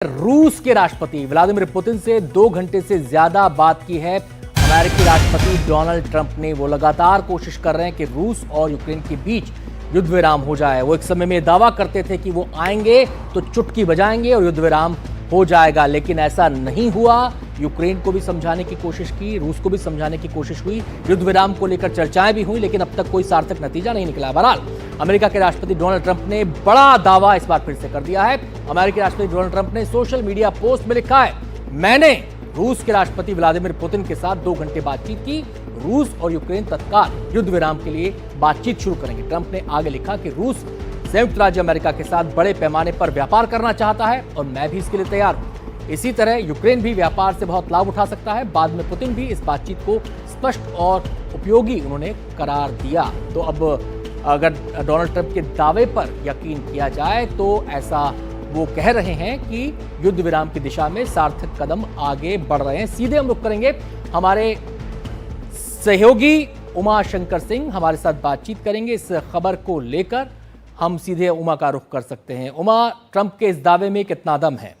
रूस के राष्ट्रपति व्लादिमीर पुतिन से 2 घंटे से ज्यादा बात की है अमेरिकी राष्ट्रपति डोनाल्ड ट्रंप ने। वो लगातार कोशिश कर रहे हैं कि रूस और यूक्रेन के बीच युद्ध विराम हो जाए। वो एक समय में दावा करते थे कि वो आएंगे तो चुटकी बजाएंगे और युद्ध विराम हो जाएगा, लेकिन ऐसा नहीं हुआ। यूक्रेन को भी समझाने की कोशिश की, रूस को भी समझाने की कोशिश हुई, युद्ध विराम को लेकर चर्चाएं भी हुई, लेकिन अब तक कोई सार्थक नतीजा नहीं निकला। बहरहाल अमेरिका के राष्ट्रपति डोनाल्ड ट्रंप ने बड़ा दावा इस बार फिर से कर दिया है। अमेरिकी राष्ट्रपति डोनाल्ड ट्रंप ने सोशल मीडिया पोस्ट में लिखा है, मैंने रूस के राष्ट्रपति व्लादिमीर पुतिन के साथ 2 घंटे बातचीत की। रूस और यूक्रेन तत्काल युद्ध विराम के लिए बातचीत शुरू करेंगे। ट्रंप ने आगे लिखा कि रूस संयुक्त राज्य अमेरिका के साथ बड़े पैमाने पर व्यापार करना चाहता है और मैं भी इसके लिए तैयार हूं। इसी तरह यूक्रेन भी व्यापार से बहुत लाभ उठा सकता है। बाद में पुतिन भी इस बातचीत को स्पष्ट और उपयोगी उन्होंने करार दिया। तो अब अगर डोनाल्ड ट्रंप के दावे पर यकीन किया जाए तो ऐसा वो कह रहे हैं कि युद्ध विराम की दिशा में सार्थक कदम आगे बढ़ रहे हैं। सीधे हम रुख करेंगे, हमारे सहयोगी उमा शंकर सिंह हमारे साथ बातचीत करेंगे इस खबर को लेकर। हम सीधे उमा का रुख कर सकते हैं। उमा, ट्रंप के इस दावे में कितना दम है?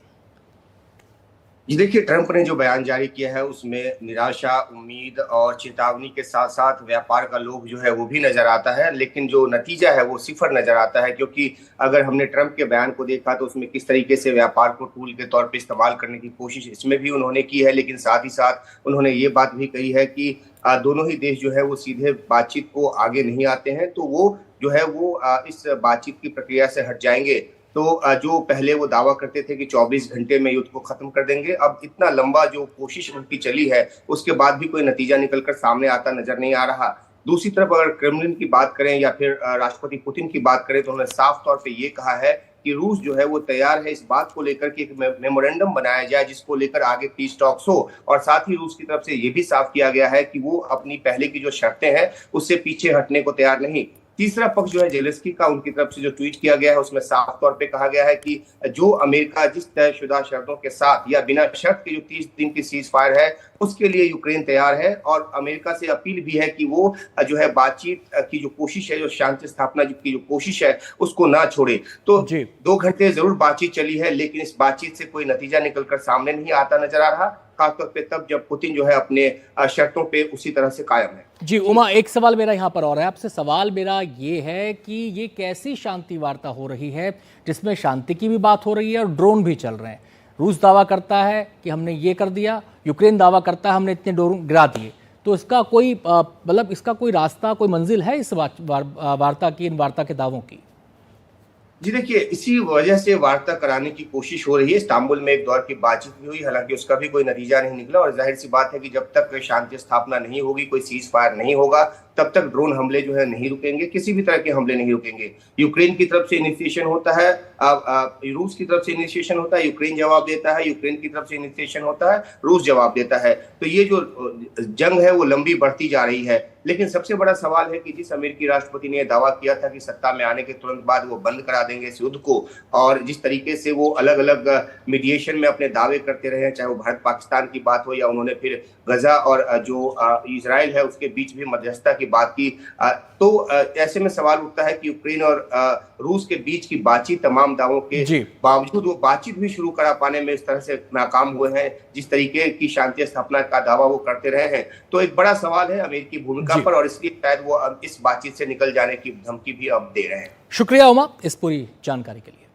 जी देखिए, ट्रंप ने जो बयान जारी किया है उसमें निराशा, उम्मीद और चेतावनी के साथ साथ व्यापार का लोभ जो है वो भी नजर आता है, लेकिन जो नतीजा है वो सिफर नजर आता है। क्योंकि अगर हमने ट्रंप के बयान को देखा तो उसमें किस तरीके से व्यापार को टूल के तौर पे इस्तेमाल करने की कोशिश इसमें भी उन्होंने की है, लेकिन साथ ही साथ उन्होंने ये बात भी कही है कि दोनों ही देश जो है वो सीधे बातचीत को आगे नहीं आते हैं, तो वो जो है वो इस बातचीत की प्रक्रिया से हट जाएंगे। तो जो पहले वो दावा करते थे कि 24 घंटे में युद्ध को खत्म कर देंगे, अब इतना लंबा जो कोशिश उनकी चली है उसके बाद भी कोई नतीजा निकलकर सामने आता नजर नहीं आ रहा। दूसरी तरफ अगर क्रेमलिन की बात करें या फिर राष्ट्रपति पुतिन की बात करें तो उन्होंने साफ तौर पे ये कहा है कि रूस जो है वो तैयार है इस बात को लेकर कि एक मेमोरेंडम बनाया जाए जिसको लेकर आगे पीस टॉक्स हो, और साथ ही रूस की तरफ से ये भी साफ किया गया है कि वो अपनी पहले की जो शर्तें हैं उससे पीछे हटने को तैयार नहीं। तीसरा पक्ष जो है जेलेंस्की का, उनकी तरफ से जो ट्वीट किया गया है उसमें साफ तौर पे कहा गया है कि जो अमेरिका जिस तयशुदा शर्तों के साथ या बिना शर्त के जो 30 दिन की सीज फायर है उसके लिए यूक्रेन तैयार है, और अमेरिका से अपील भी है कि वो जो है बातचीत की जो कोशिश है, जो शांति स्थापना की जो कोशिश है उसको ना छोड़े। तो 2 घंटे जरूर बातचीत चली है, लेकिन इस बातचीत से कोई नतीजा निकलकर सामने नहीं आता नजर आ रहा, खासतौर पे तब जब पुतिन जो है अपने शर्तों पे उसी तरह से कायम है। जी उमा, एक सवाल मेरा यहाँ पर और है आपसे। सवाल मेरा ये है कि ये कैसी शांति वार्ता हो रही है जिसमें शांति की भी बात हो रही है और ड्रोन भी चल रहे हैं? रूस दावा करता है कि हमने ये कर दिया, यूक्रेन दावा करता है हमने इतने ड्रोन गिरा दिए। तो इसका कोई मतलब इसका कोई रास्ता, कोई मंजिल है इस वार्ता की, इन वार्ता के दावों की? जी देखिए, इसी वजह से वार्ता कराने की कोशिश हो रही है। इस्तांबुल में एक दौर की बातचीत भी हुई, हालांकि उसका भी कोई नतीजा नहीं निकला, और जाहिर सी बात है कि जब तक शांति स्थापना नहीं होगी, कोई सीज फायर नहीं होगा, तब तक ड्रोन हमले जो है नहीं रुकेंगे, किसी भी तरह के हमले नहीं रुकेंगे। यूक्रेन की तरफ से इनिशिएशन होता है, रूस की तरफ से इनिशिएशन होता है, यूक्रेन जवाब देता है, यूक्रेन की तरफ से इनिशिएशन होता है, रूस जवाब देता है। तो ये जो जंग है वो लंबी बढ़ती जा रही है। लेकिन सबसे बड़ा सवाल है कि जिस अमेरिकी राष्ट्रपति ने दावा किया था कि सत्ता में आने के तुरंत बाद वो बंद करा देंगे इस युद्ध को, और जिस तरीके से वो अलग अलग मीडिएशन में अपने दावे करते रहे, चाहे वो भारत पाकिस्तान की बात हो या उन्होंने फिर गजा और जो इजराइल है उसके बीच भी मध्यस्थता की बात की, तो ऐसे में सवाल उठता है कि यूक्रेन और रूस के बीच की बातचीत तमाम दावों के बावजूद वो बातचीत भी शुरू करा पाने में इस तरह से नाकाम हुए हैं जिस तरीके की शांति स्थापना का दावा वो करते रहे हैं। तो एक बड़ा सवाल है अमेरिकी भूमिका पर, और इसलिए शायद वो अब इस बातचीत से निकल जाने की धमकी भी अब दे रहे हैं। शुक्रिया उमा इस पूरी जानकारी के लिए।